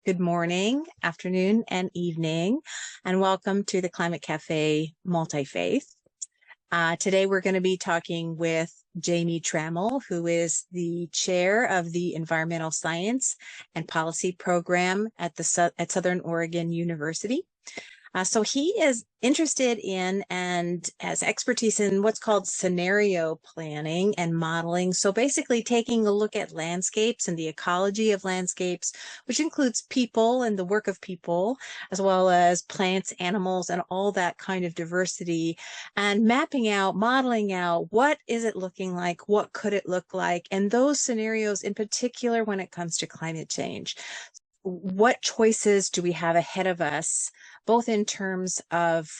Good morning, afternoon, and evening, and welcome to the Climate Cafe Multi-Faith. Today we're going to be talking with Jamie Trammell, who is the chair of the Environmental Science and Policy Program at Southern Oregon University. So he is interested in and has expertise in what's called scenario planning and modeling. So basically taking a look at landscapes and the ecology of landscapes, which includes people and the work of people, as well as plants, animals, and all that kind of diversity, and mapping out, modeling out, what is it looking like? What could it look like? And those scenarios in particular when it comes to climate change. What choices do we have ahead of us, both in terms of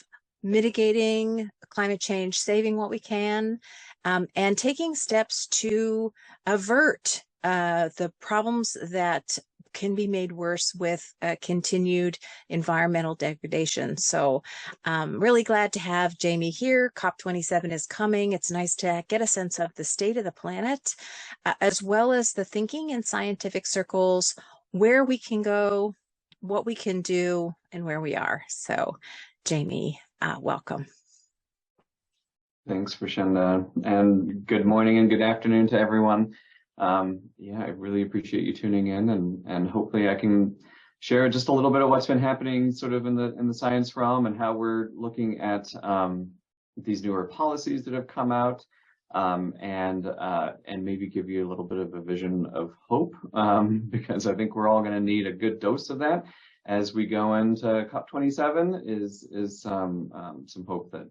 mitigating climate change, saving what we can, and taking steps to avert the problems that can be made worse with continued environmental degradation. So really glad to have Jamie here. COP27 is coming. It's nice to get a sense of the state of the planet, as well as the thinking in scientific circles, where we can go, what we can do, and where we are. So, Jamie, welcome. Thanks, Rashenda, and good morning and good afternoon to everyone. Yeah, I really appreciate you tuning in, and hopefully I can share just a little bit of what's been happening sort of in the science realm and how we're looking at these newer policies that have come out. And maybe give you a little bit of a vision of hope, because I think we're all going to need a good dose of that as we go into COP27. Is some hope that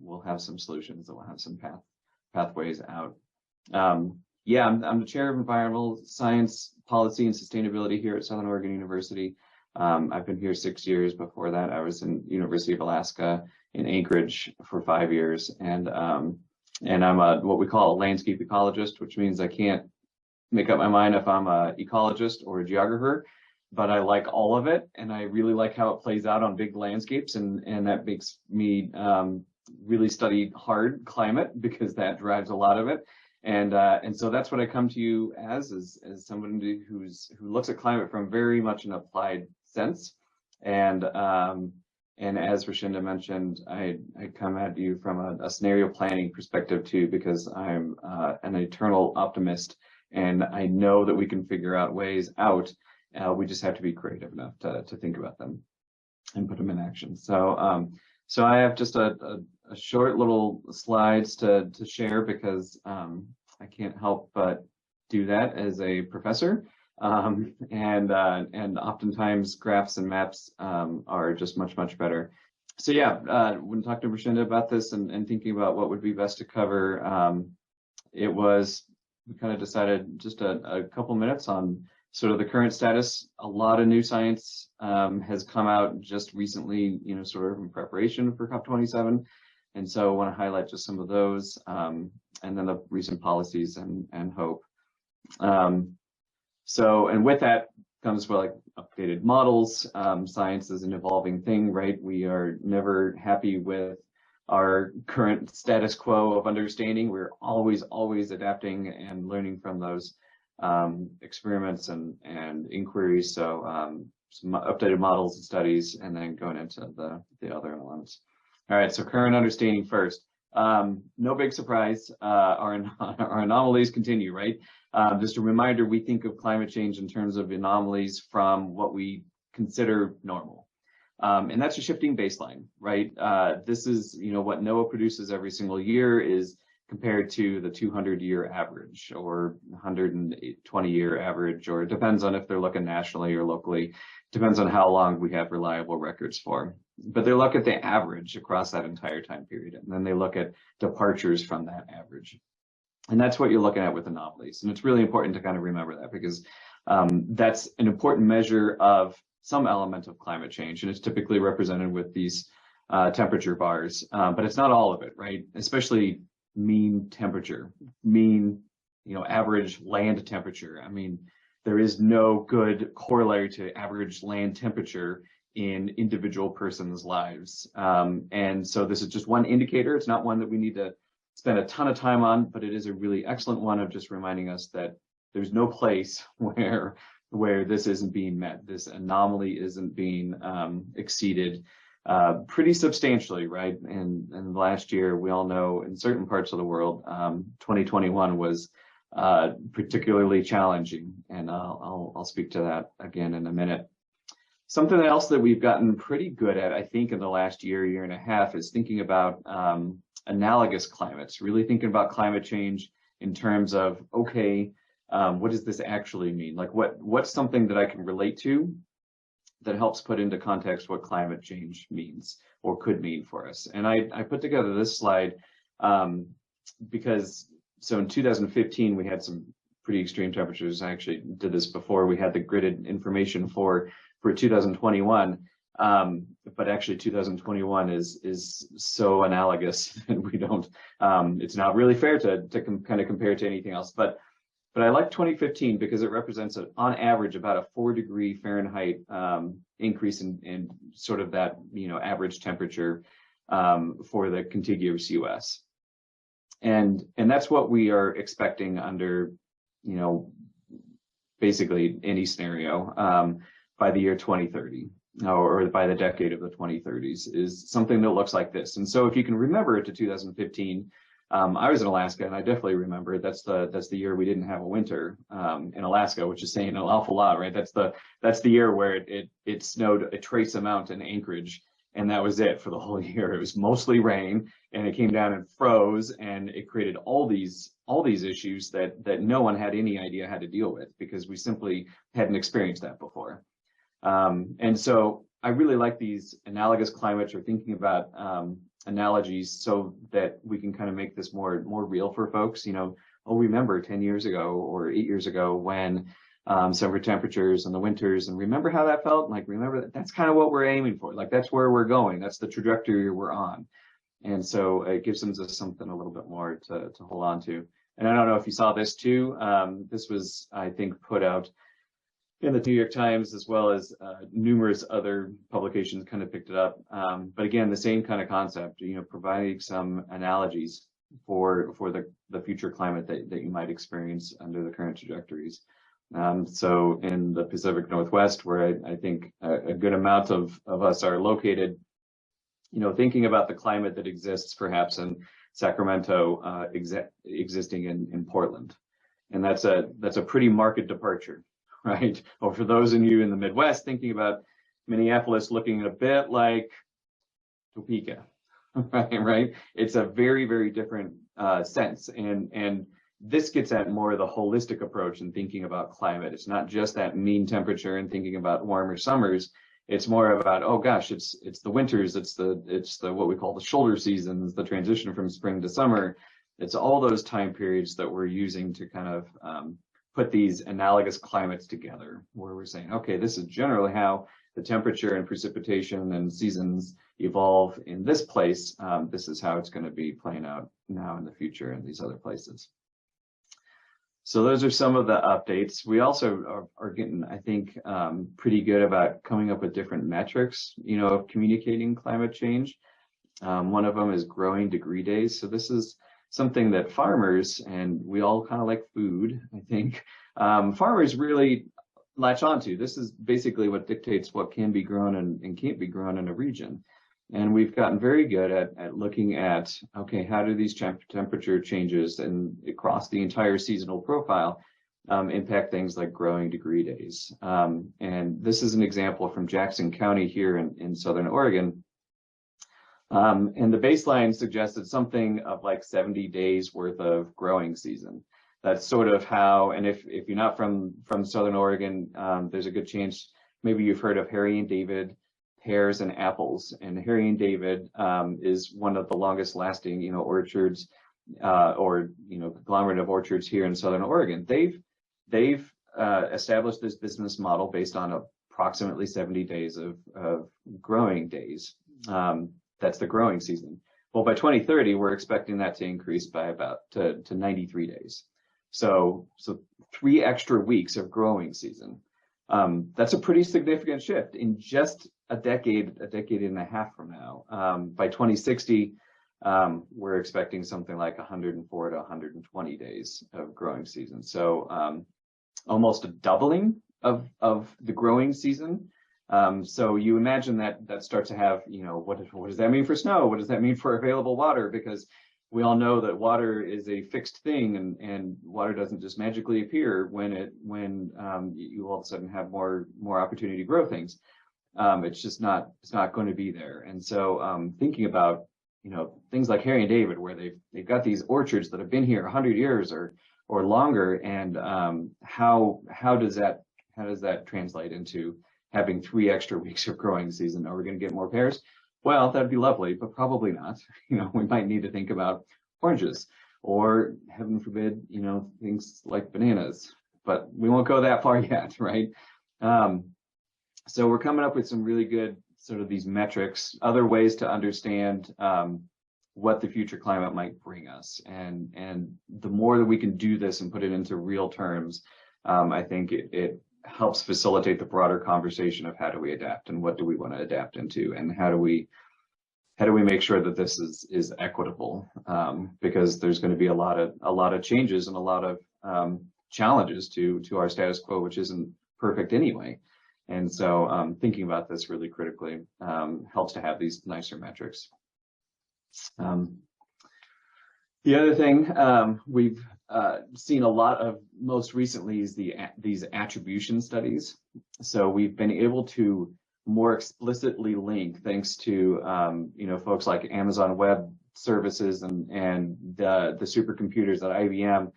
we'll have some solutions, that we'll have some pathways out. Yeah, I'm the chair of environmental science, policy, and sustainability here at Southern Oregon University. I've been here 6 years. Before that, I was in University of Alaska in Anchorage for 5 years, and I'm what we call a landscape ecologist, which means I can't make up my mind if I'm a ecologist or a geographer, but I like all of it, and I really like how it plays out on big landscapes, and that makes me really study hard climate, because that drives a lot of it, and so that's what I come to you as somebody who looks at climate from very much an applied sense, and as Rashenda mentioned, I come at you from a scenario planning perspective too, because I'm an eternal optimist, and I know that we can figure out ways out. We just have to be creative enough to think about them and put them in action. So so I have just a short little slides to share, because I can't help but do that as a professor. And oftentimes graphs and maps are just much better. So yeah, when talking to Rashenda about this and thinking about what would be best to cover, we kind of decided just a couple minutes on sort of the current status. A lot of new science has come out just recently, sort of in preparation for COP27. And so I want to highlight just some of those, and then the recent policies and hope. So, and with that comes updated models. Science is an evolving thing, right? We are never happy with our current status quo of understanding. We're always adapting and learning from those experiments and inquiries. So some updated models and studies, and then going into the other elements. All right, so current understanding first. No big surprise, our anomalies continue, right? Just a reminder, we think of climate change in terms of anomalies from what we consider normal. And that's a shifting baseline, right? This is, what NOAA produces every single year is compared to the 200-year average or 120-year average, or it depends on if they're looking nationally or locally. Depends on how long we have reliable records for. But they look at the average across that entire time period, and then they look at departures from that average. And that's what you're looking at with anomalies. And it's really important to kind of remember that, because that's an important measure of some element of climate change. And it's typically represented with these temperature bars, but it's not all of it, right? Especially mean temperature, average land temperature. I mean, there is no good corollary to average land temperature in individual persons' lives. And so this is just one indicator. It's not one that we need to spend a ton of time on, but it is a really excellent one of just reminding us that there's no place where this isn't being met. This anomaly isn't being exceeded pretty substantially, right? And last year, we all know in certain parts of the world, 2021 was particularly challenging, and I'll speak to that again in a minute. Something else that we've gotten pretty good at, I think, in the last year and a half is thinking about analogous climates, really thinking about climate change in terms of, okay, what does this actually mean? Like what's something that I can relate to that helps put into context what climate change means or could mean for us. And I put together this slide because, so in 2015, we had some pretty extreme temperatures. I actually did this before we had the gridded information for 2021. But actually 2021 is so analogous that we don't, it's not really fair to kind of compare to anything else. But I like 2015 because it represents on average about a 4 degree Fahrenheit increase in sort of that, average temperature for the contiguous US. And that's what we are expecting under, basically any scenario by the year 2030. Or by the decade of the 2030s, is something that looks like this. And so if you can remember it to 2015, I was in Alaska, and I definitely remember it. That's the year we didn't have a winter in Alaska, which is saying an awful lot, right? That's the year where it snowed a trace amount in Anchorage, and that was it for the whole year. It was mostly rain, and it came down and froze, and it created all these issues that no one had any idea how to deal with because we simply hadn't experienced that before. And so I really like these analogous climates or thinking about analogies so that we can kind of make this more real for folks. Remember 10 years ago or 8 years ago when summer temperatures and the winters, and remember how that felt? Like, remember that's kind of what we're aiming for. Like, that's where we're going. That's the trajectory we're on. And so it gives them just something a little bit more to hold on to. And I don't know if you saw this too. This was, I think, put out in the New York Times, as well as numerous other publications kind of picked it up. But again, the same kind of concept, providing some analogies for the future climate that you might experience under the current trajectories. So in the Pacific Northwest, where I think a good amount of us are located, thinking about the climate that exists perhaps in Sacramento, existing in Portland. And that's a pretty marked departure. Right? Or for those of you in the Midwest, thinking about Minneapolis looking a bit like Topeka, right? It's a very, very different sense. And this gets at more of the holistic approach in thinking about climate. It's not just that mean temperature and thinking about warmer summers. It's more about, oh gosh, it's the winters, it's the what we call the shoulder seasons, the transition from spring to summer. It's all those time periods that we're using to kind of put these analogous climates together, where we're saying, okay, this is generally how the temperature and precipitation and seasons evolve in this place. This is how it's going to be playing out now in the future in these other places. So those are some of the updates. We also are getting, I think, pretty good about coming up with different metrics, of communicating climate change. One of them is growing degree days. So this is something that farmers, and we all kind of like food, I think, farmers really latch onto. This is basically what dictates what can be grown and can't be grown in a region. And we've gotten very good at looking at, okay, how do these temperature changes and across the entire seasonal profile impact things like growing degree days. And this is an example from Jackson County here in Southern Oregon. And the baseline suggested something of like 70 days worth of growing season. That's sort of how, and if you're not from Southern Oregon, there's a good chance maybe you've heard of Harry and David pears and apples. And Harry and David is one of the longest lasting, orchards or conglomerate of orchards here in Southern Oregon. They've established this business model based on approximately 70 days of growing days. That's the growing season. Well, by 2030, we're expecting that to increase by about to 93 days. So 3 extra weeks of growing season. That's a pretty significant shift in just a decade and a half from now. By 2060, we're expecting something like 104 to 120 days of growing season. So almost a doubling of the growing season. So you imagine that starts to have, what does that mean for snow? What does that mean for available water? Because we all know that water is a fixed thing, and water doesn't just magically appear when you all of a sudden have more opportunity to grow things. It's not going to be there. And so thinking about things like Harry and David, where they've got these orchards that have been here 100 years or longer, and how does that translate into having 3 extra weeks of growing season? Are we going to get more pears? Well, that'd be lovely, but probably not. We might need to think about oranges, or heaven forbid, things like bananas. But we won't go that far yet, right? So we're coming up with some really good sort of these metrics, other ways to understand what the future climate might bring us. And the more that we can do this and put it into real terms, I think it helps facilitate the broader conversation of how do we adapt, and what do we want to adapt into, and how do we make sure that this is equitable, because there's going to be a lot of changes and a lot of challenges to our status quo, which isn't perfect anyway. And so thinking about this really critically helps to have these nicer metrics. The other thing we've seen a lot of most recently is these attribution studies. So we've been able to more explicitly link, thanks to folks like Amazon Web Services and the supercomputers at IBM.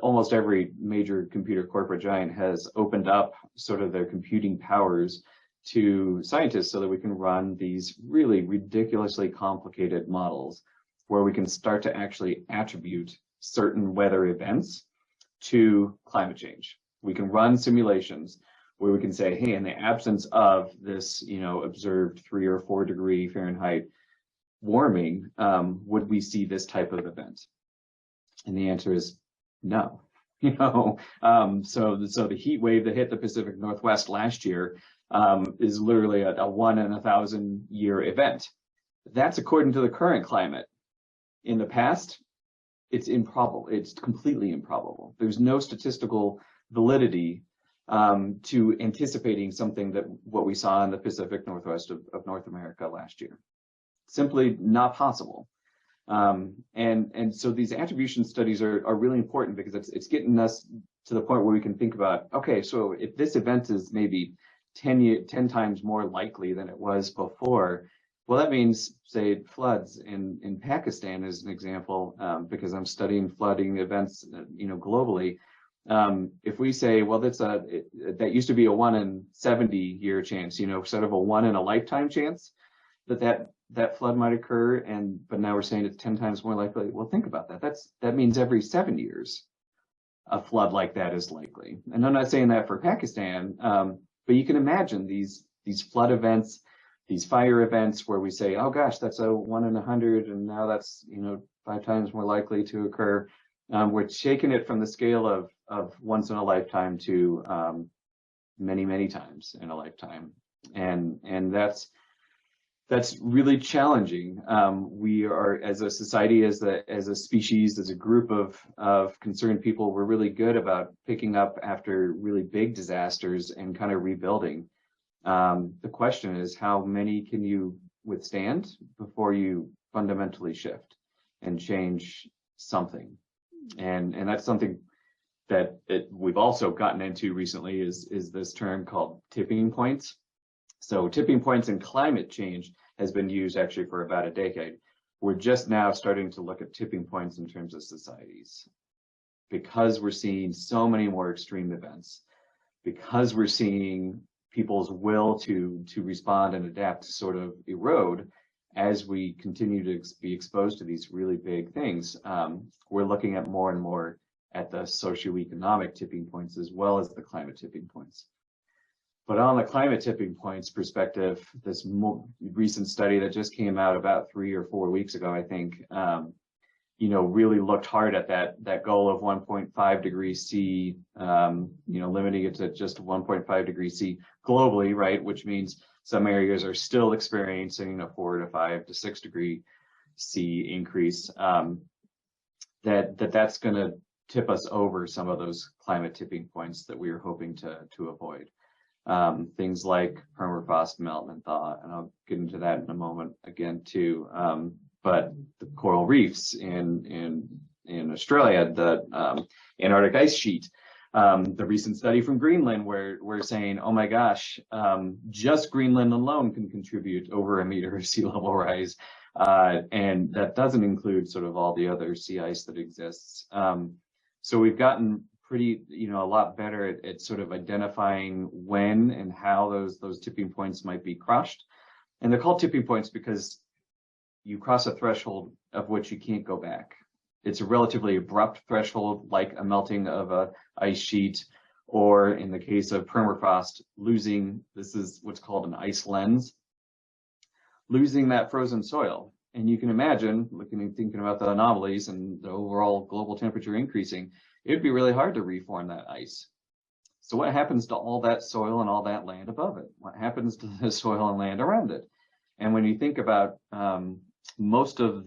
Almost every major computer corporate giant has opened up sort of their computing powers to scientists so that we can run these really ridiculously complicated models where we can start to actually attribute certain weather events to climate change. We can run simulations where we can say, hey, in the absence of this, observed 3 or 4 degree Fahrenheit warming, would we see this type of event? And the answer is no. So the heat wave that hit the Pacific Northwest last year is literally a 1 in 1,000 year event. That's according to the current climate. In the past, it's improbable. It's completely improbable. There's no statistical validity to anticipating something that what we saw in the Pacific Northwest of North America last year. Simply not possible. And so these attribution studies are really important, because it's getting us to the point where we can think about, okay, so if this event is maybe 10 times more likely than it was before, well, that means, say, floods in Pakistan as an example, because I'm studying flooding events, globally. If we say, well, that used to be a 1 in 70 year chance, instead of a 1 in a lifetime chance that flood might occur, but now we're saying it's 10 times more likely. Well, think about that. That means every 7 years a flood like that is likely. And I'm not saying that for Pakistan, but you can imagine these flood events, these fire events where we say, oh gosh, that's a 1 in 100, and now that's 5 times more likely to occur. We're shaking it from the scale of once in a lifetime to many, many times in a lifetime, and that's really challenging. We are, as a society, as a species, as a group of concerned people, we're really good about picking up after really big disasters and kind of rebuilding. The question is, how many can you withstand before you fundamentally shift and change something? And that's something that we've also gotten into recently is this term called tipping points. So tipping points in climate change has been used actually for about a decade. We're just now starting to look at tipping points in terms of societies, because we're seeing so many more extreme events, because we're seeing people's will to respond and adapt to sort of erode as we continue to be exposed to these really big things. We're looking at more and more at the socioeconomic tipping points as well as the climate tipping points. But on the climate tipping points perspective, this recent study that just came out about 3 or 4 weeks ago, I think, really looked hard at that goal of 1.5 degrees C, limiting it to just 1.5 degrees C globally, right? Which means some areas are still experiencing a 4 to 5 to 6 degree C increase. That's going to tip us over some of those climate tipping points that we are hoping to avoid. Things like permafrost melt and thaw, and I'll get into that in a moment again too. But the coral reefs in Australia, the Antarctic ice sheet, the recent study from Greenland, where we're saying, oh my gosh, just Greenland alone can contribute over a meter of sea level rise, and that doesn't include sort of all the other sea ice that exists. So we've gotten pretty, a lot better at sort of identifying when and how those tipping points might be crossed. And they're called tipping points because you cross a threshold of which you can't go back. It's a relatively abrupt threshold, like a melting of a ice sheet, or in the case of permafrost, this is what's called an ice lens, losing that frozen soil. And you can imagine, looking and thinking about the anomalies and the overall global temperature increasing, it'd be really hard to reform that ice. So what happens to all that soil and all that land above it? What happens to the soil and land around it? And when you think about most of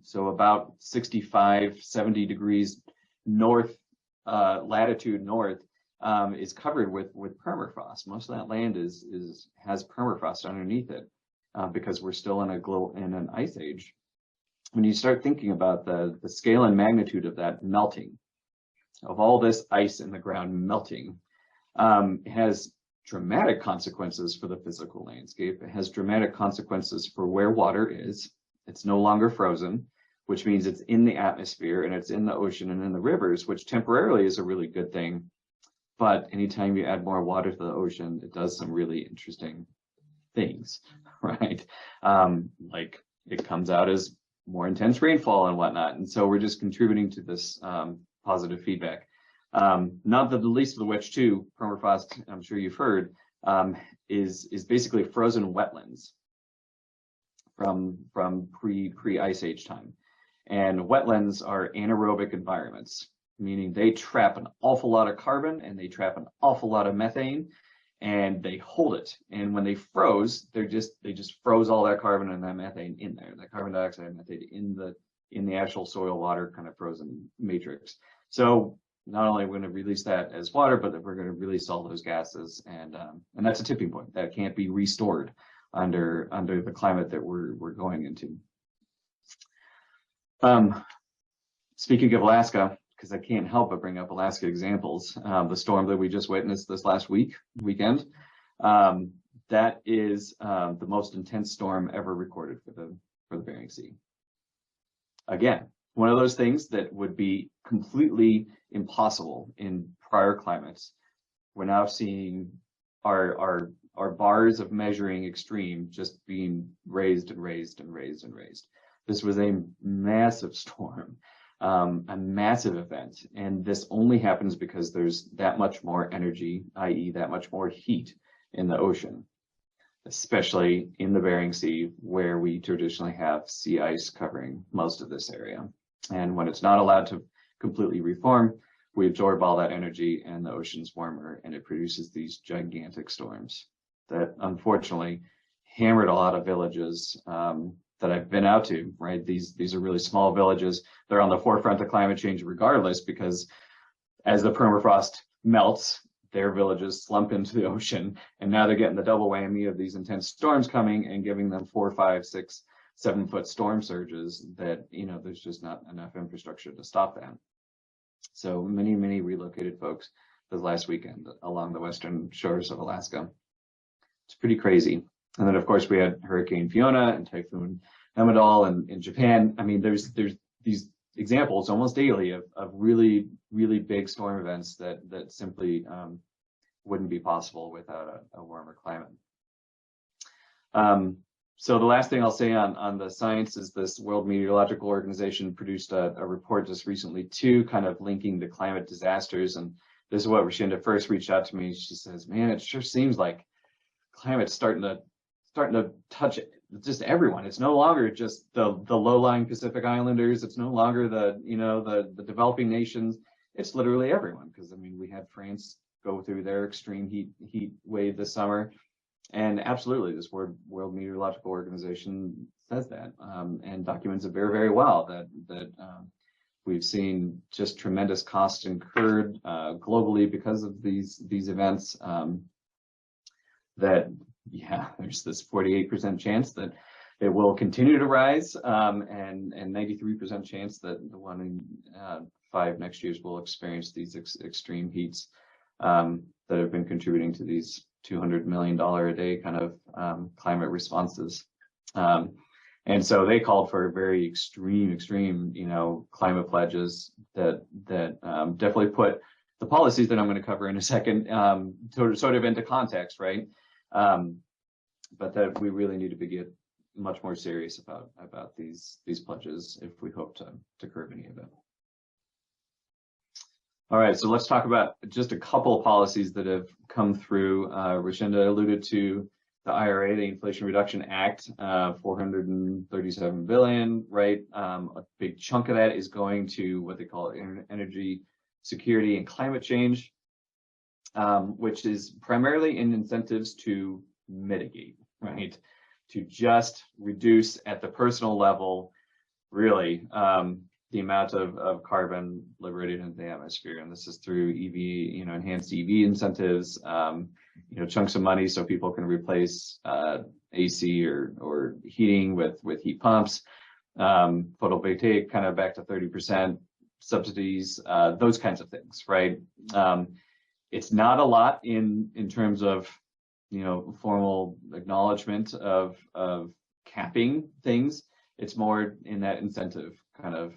so about 65, 70 degrees north, latitude north, is covered with permafrost. Most of that land has permafrost underneath it, because we're still in an ice age. When you start thinking about the scale and magnitude of that melting, of all this ice in the ground melting, has dramatic consequences for the physical landscape. It has dramatic consequences for where water is. It's no longer frozen, which means it's in the atmosphere and it's in the ocean and in the rivers, which temporarily is a really good thing. But anytime you add more water to the ocean, it does some really interesting things, right? Like it comes out as more intense rainfall and whatnot. And so we're just contributing to this positive feedback. Not the least of the which too, permafrost, I'm sure you've heard, is basically frozen wetlands from pre-ice age time. And wetlands are anaerobic environments, meaning they trap an awful lot of carbon and they trap an awful lot of methane, and they hold it. And when they froze, they just froze all that carbon and that methane in there, that carbon dioxide and methane in the actual soil water kind of frozen matrix. So not only are we going to release that as water, but that we're going to release all those gases, and that's a tipping point that can't be restored under the climate that we're going into. Speaking of Alaska, because I can't help but bring up Alaska examples, the storm that we just witnessed this last weekend, that is the most intense storm ever recorded for the Bering Sea. Again, one of those things that would be completely impossible in prior climates. We're now seeing our bars of measuring extreme just being raised and raised and raised and raised. This was a massive storm, a massive event, and this only happens because there's that much more energy, i.e. that much more heat in the ocean, especially in the Bering Sea, where we traditionally have sea ice covering most of this area. And when it's not allowed to completely reform, we absorb all that energy and the ocean's warmer, and it produces these gigantic storms that unfortunately hammered a lot of villages that I've been out to, right? These are really small villages. They're on the forefront of climate change regardless, because as the permafrost melts, their villages slump into the ocean, and now they're getting the double whammy of these intense storms coming and giving them 4, 5, 6, 7 foot storm surges that, there's just not enough infrastructure to stop that. So many relocated folks this last weekend along the western shores of Alaska. It's pretty crazy. And then of course we had Hurricane Fiona and Typhoon Hamadol in Japan. I mean, there's these examples almost daily of really, really big storm events that simply wouldn't be possible without a warmer climate. So the last thing I'll say on the science is this World Meteorological Organization produced a report just recently too, kind of linking the climate disasters. And this is what Rashinda first reached out to me. She says, man, it sure seems like climate's starting to touch just everyone. It's no longer just the low-lying Pacific Islanders. It's no longer the developing nations. It's literally everyone. Because I mean, we had France go through their extreme heat wave this summer. And absolutely, this World Meteorological Organization says that and documents it very, very well that We've seen just tremendous costs incurred globally because of these events. That there's this 48% chance that it will continue to rise, and 93% chance that the 1 in 5 next years will experience these extreme heats that have been contributing to these $200 million a day kind of climate responses. And so they called for very extreme, climate pledges that definitely put the policies that I'm going to cover in a second sort of into context, right? But that we really need to get much more serious about these pledges if we hope to curb any of it. All right, so let's talk about just a couple of policies that have come through. Rashinda alluded to the IRA, the Inflation Reduction Act, $437 billion, right? A big chunk of that is going to what they call energy security and climate change, which is primarily in incentives to mitigate, right? To just reduce at the personal level, really, the amount of carbon liberated into the atmosphere. And this is through EV, enhanced EV incentives, chunks of money so people can replace AC or heating with heat pumps, photovoltaic kind of back to 30% subsidies, those kinds of things, right? It's not a lot in terms of formal acknowledgement of capping things. It's more in that incentive kind of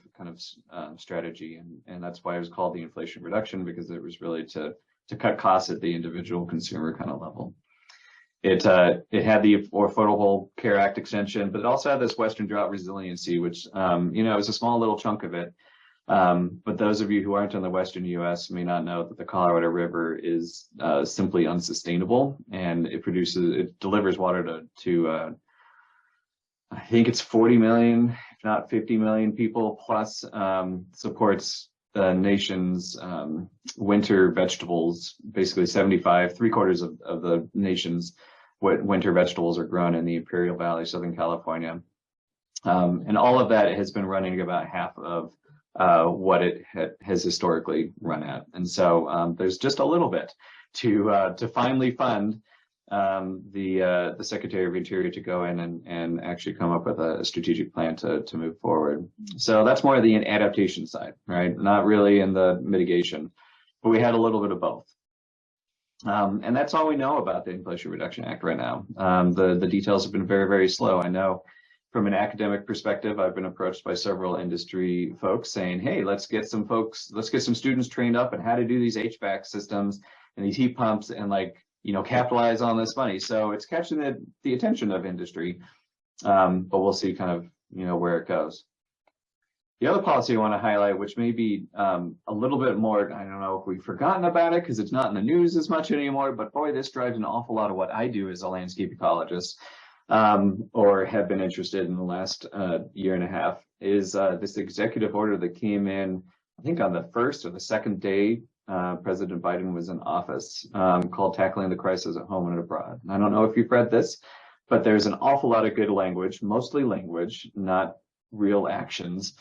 strategy, and that's why it was called the Inflation Reduction, because it was really to cut costs at the individual consumer kind of level. It had the Affordable Care Act extension, but it also had this Western Drought Resiliency, which is a small little chunk of it. But those of you who aren't in the Western U.S. may not know that the Colorado River is simply unsustainable, and it delivers water to I think it's 40 million, if not 50 million people, plus supports the nation's winter vegetables. Basically 3/4 of the nation's winter vegetables are grown in the Imperial Valley, Southern California. And all of that has been running about half of what it has historically run at. And so there's just a little bit to finally fund the Secretary of Interior to go in and actually come up with a strategic plan to move forward. So that's more of the adaptation side, right? Not really in the mitigation, but we had a little bit of both. And that's all we know about the Inflation Reduction Act right now. The details have been very, very slow. I know from an academic perspective, I've been approached by several industry folks saying, hey, let's get some students trained up on how to do these HVAC systems and these heat pumps and capitalize on this money. So it's catching the attention of industry, but we'll see kind of, where it goes. The other policy I want to highlight, which may be a little bit more, I don't know if we've forgotten about it because it's not in the news as much anymore, but boy, this drives an awful lot of what I do as a landscape ecologist, or have been interested in the last year and a half, is this executive order that came in, I think on the first or the second day President Biden was in office, called Tackling the Crisis at Home and Abroad. I don't know if you've read this, but there's an awful lot of good language, mostly language, not real actions.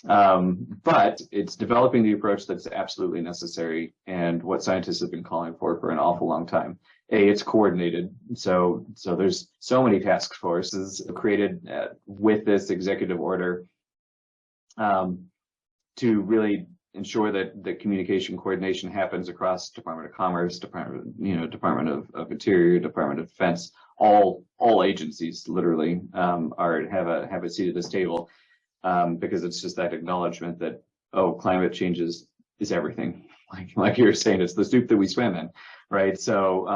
But it's developing the approach that's absolutely necessary and what scientists have been calling for an awful long time. It's coordinated. So there's so many task forces created with this executive order to really ensure that the communication coordination happens across Department of Commerce, Department of Interior, Department of Defense, all agencies literally have a seat at this table, because it's just that acknowledgement that climate change is everything. Like you were saying, it's the soup that we swim in, right? So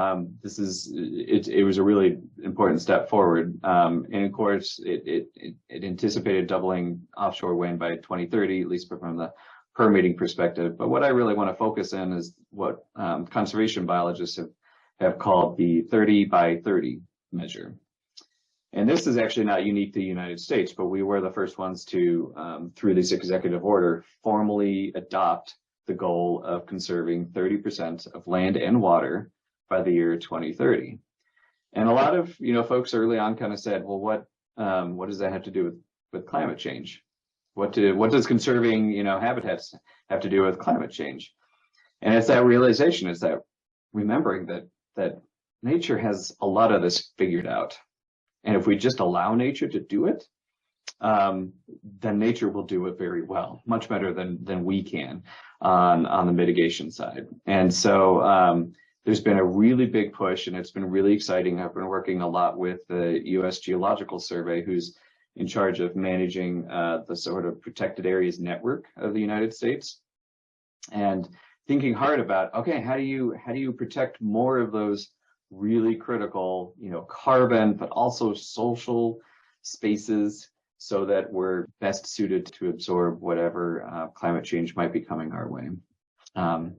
it was a really important step forward, and of course it anticipated doubling offshore wind by 2030, at least from the permitting perspective. But what I really want to focus in is what conservation biologists have called the 30 by 30 measure. And this is actually not unique to the United States, but we were the first ones to, through this executive order, formally adopt the goal of conserving 30% of land and water by the year 2030. And a lot of folks early on kind of said, well, what does that have to do with climate change? What does conserving, habitats have to do with climate change? And it's that realization, it's that remembering that nature has a lot of this figured out. And if we just allow nature to do it, then nature will do it very well, much better than we can on the mitigation side. And so there's been a really big push, and it's been really exciting. I've been working a lot with the U.S. Geological Survey, who's in charge of managing the sort of protected areas network of the United States, and thinking hard about, okay, how do you protect more of those really critical, carbon, but also social spaces, so that we're best suited to absorb whatever climate change might be coming our way.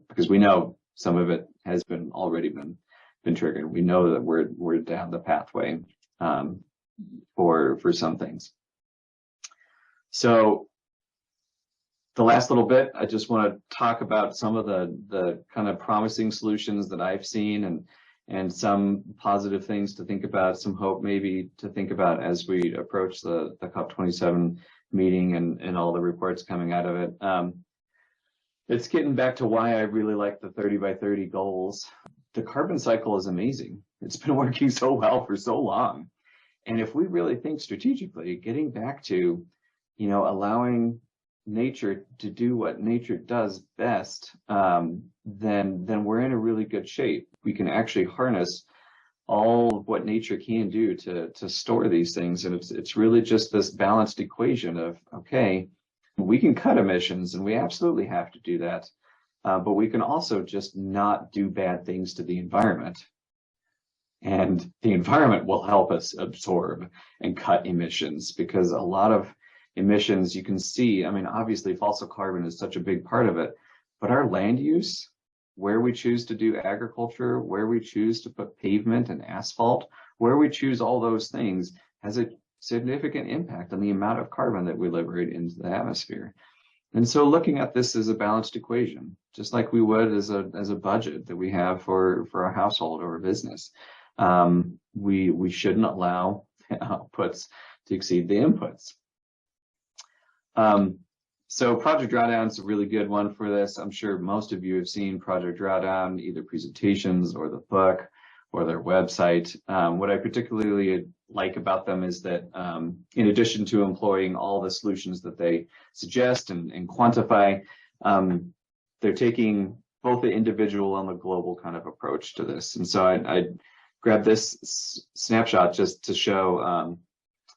Because we know some of it has already been triggered. We know that we're down the pathway for some things. So the last little bit, I just want to talk about some of the kind of promising solutions that I've seen, and some positive things to think about, some hope maybe to think about as we approach the COP27 meeting and all the reports coming out of it. It's getting back to why I really like the 30 by 30 goals. The carbon cycle is amazing. It's been working so well for so long. And if we really think strategically, getting back to, allowing nature to do what nature does best, then we're in a really good shape. We can actually harness all of what nature can do to store these things. And it's really just this balanced equation of, okay, we can cut emissions, and we absolutely have to do that. But we can also just not do bad things to the environment. And the environment will help us absorb and cut emissions, because a lot of emissions you can see, obviously fossil carbon is such a big part of it, but our land use, where we choose to do agriculture, where we choose to put pavement and asphalt, where we choose all those things, has a significant impact on the amount of carbon that we liberate into the atmosphere. And so looking at this as a balanced equation, just like we would as a budget that we have for a household or a business, we shouldn't allow outputs to exceed the inputs. So Project Drawdown is a really good one for this. I'm sure most of you have seen Project Drawdown, either presentations or the book or their website. What I particularly like about them is that in addition to employing all the solutions that they suggest and quantify, they're taking both the individual and the global kind of approach to this. And so I grabbed this snapshot just to show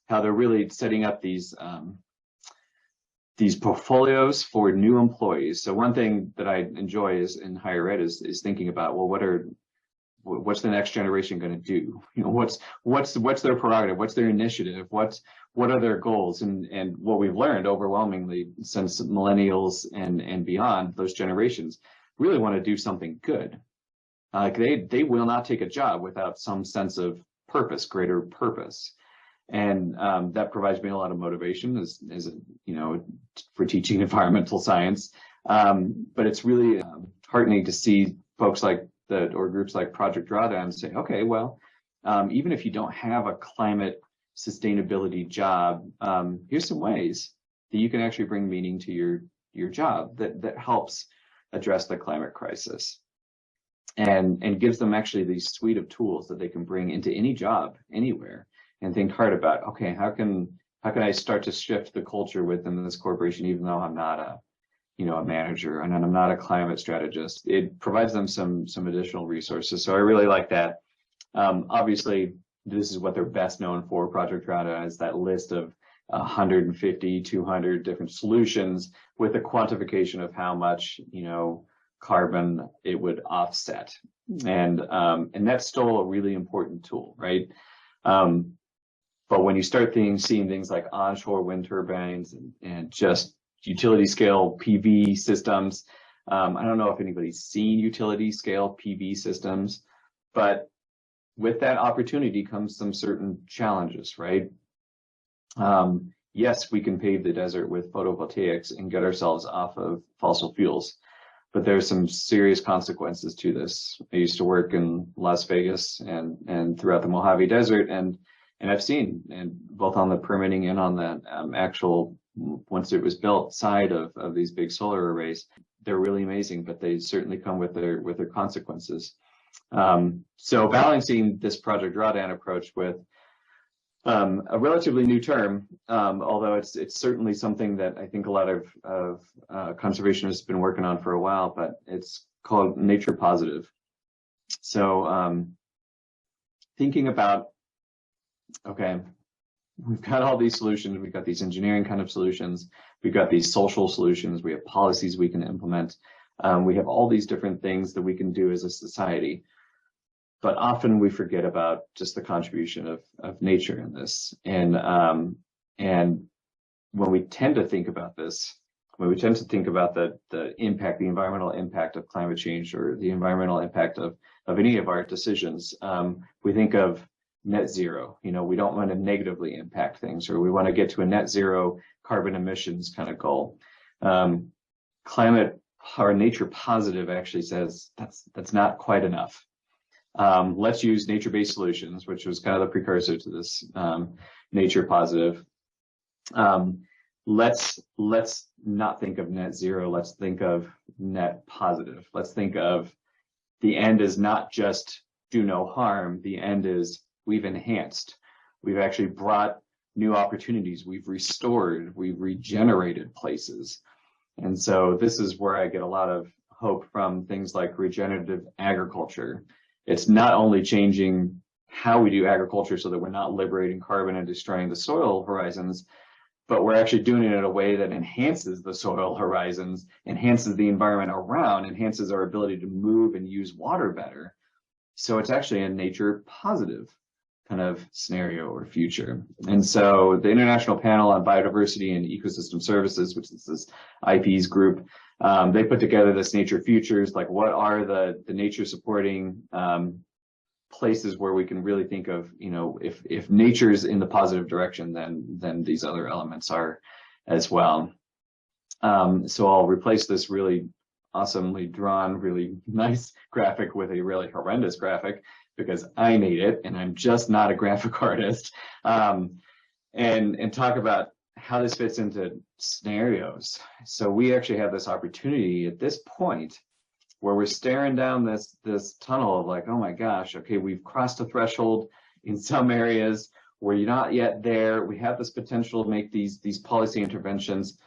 how they're really setting up these portfolios for new employees. So one thing that I enjoy is in higher ed is thinking about, well, what's the next generation going to do? What's their prerogative? What's their initiative? What are their goals? And what we've learned overwhelmingly since millennials and beyond, those generations really want to do something good. Like they will not take a job without some sense of purpose, greater purpose. And that provides me a lot of motivation as for teaching environmental science. But it's really heartening to see folks like groups like Project Drawdown say, okay, well, even if you don't have a climate sustainability job, here's some ways that you can actually bring meaning to your job that helps address the climate crisis, and gives them actually these suite of tools that they can bring into any job anywhere, and think hard about, okay, how can I start to shift the culture within this corporation, even though I'm not a manager and I'm not a climate strategist. It provides them some additional resources. So I really like that. Obviously, this is what they're best known for. Project Drawdown is that list of 150, 200 different solutions with a quantification of how much, carbon it would offset. And that's still a really important tool, right? But when you start seeing things like onshore wind turbines and just utility scale PV systems, I don't know if anybody's seen utility scale PV systems, but with that opportunity comes some certain challenges, right? Yes, we can pave the desert with photovoltaics and get ourselves off of fossil fuels, but there's some serious consequences to this. I used to work in Las Vegas and throughout the Mojave Desert, and I've seen, and both on the permitting and on the actual once it was built side of these big solar arrays. They're really amazing, but they certainly come with their consequences. So balancing this Project Drawdown approach with a relatively new term, although it's certainly something that I think a lot of conservationists have been working on for a while, but it's called nature positive. So thinking about, okay, we've got all these solutions, we've got these engineering kind of solutions, we've got these social solutions, we have policies we can implement, we have all these different things that we can do as a society. But often we forget about just the contribution of nature in this. And when we tend to think about this, when we tend to think about the impact, the environmental impact of climate change, or the environmental impact of any of our decisions, we think of net zero. You know, we don't want to negatively impact things, or we want to get to a net zero carbon emissions kind of goal. Climate or nature positive actually says that's not quite enough. Let's use nature-based solutions, which was kind of the precursor to this nature positive. Let's not think of net zero. Let's think of net positive. Let's think of the end is not just do no harm. The end is we've enhanced. We've actually brought new opportunities. We've restored. We've regenerated places. And so this is where I get a lot of hope from things like regenerative agriculture. It's not only changing how we do agriculture so that we're not liberating carbon and destroying the soil horizons, but we're actually doing it in a way that enhances the soil horizons, enhances the environment around, enhances our ability to move and use water better. So it's actually a nature positive kind of scenario or future. And so the International Panel on Biodiversity and Ecosystem Services, which is this IP's group, they put together this nature futures, like what are the nature supporting places where we can really think of, you know, if nature's in the positive direction, then these other elements are as well. So I'll replace this really awesomely drawn, really nice graphic with a really horrendous graphic because I made it and I'm just not a graphic artist, and talk about how this fits into scenarios. So we actually have this opportunity at this point where we're staring down this tunnel of like, oh my gosh, okay, we've crossed a threshold in some areas. We're not yet there. We have this potential to make these policy interventions,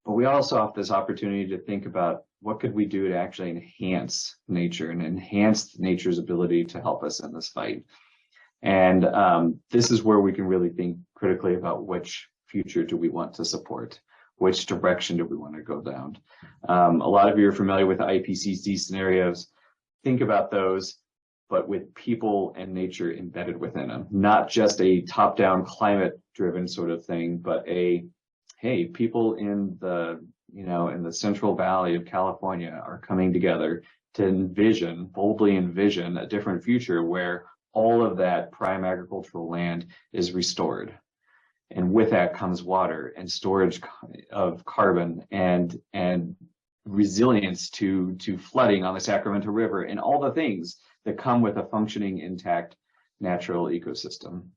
but we also have this opportunity to think about what could we do to actually enhance nature and enhance nature's ability to help us in this fight. And this is where we can really think critically about which future do we want to support, which direction do we want to go down. A lot of you are familiar with IPCC scenarios. Think about those, but with people and nature embedded within them, not just a top-down climate-driven sort of thing, but hey, people in the Central Valley of California are coming together to boldly envision a different future where all of that prime agricultural land is restored. And with that comes water and storage of carbon and resilience to flooding on the Sacramento River and all the things that come with a functioning, intact natural ecosystem.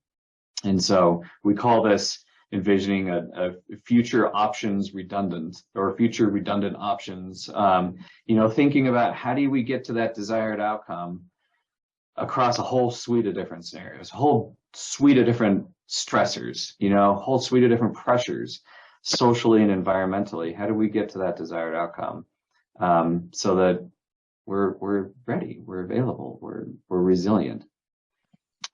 And so we call this envisioning a future options redundant, or future redundant options, thinking about how do we get to that desired outcome across a whole suite of different scenarios, a whole suite of different stressors, a whole suite of different pressures, socially and environmentally. How do we get to that desired outcome so that we're ready, we're available, we're resilient?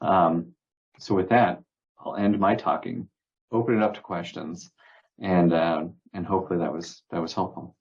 So with that, I'll end my talking, open it up to questions, and hopefully that was helpful.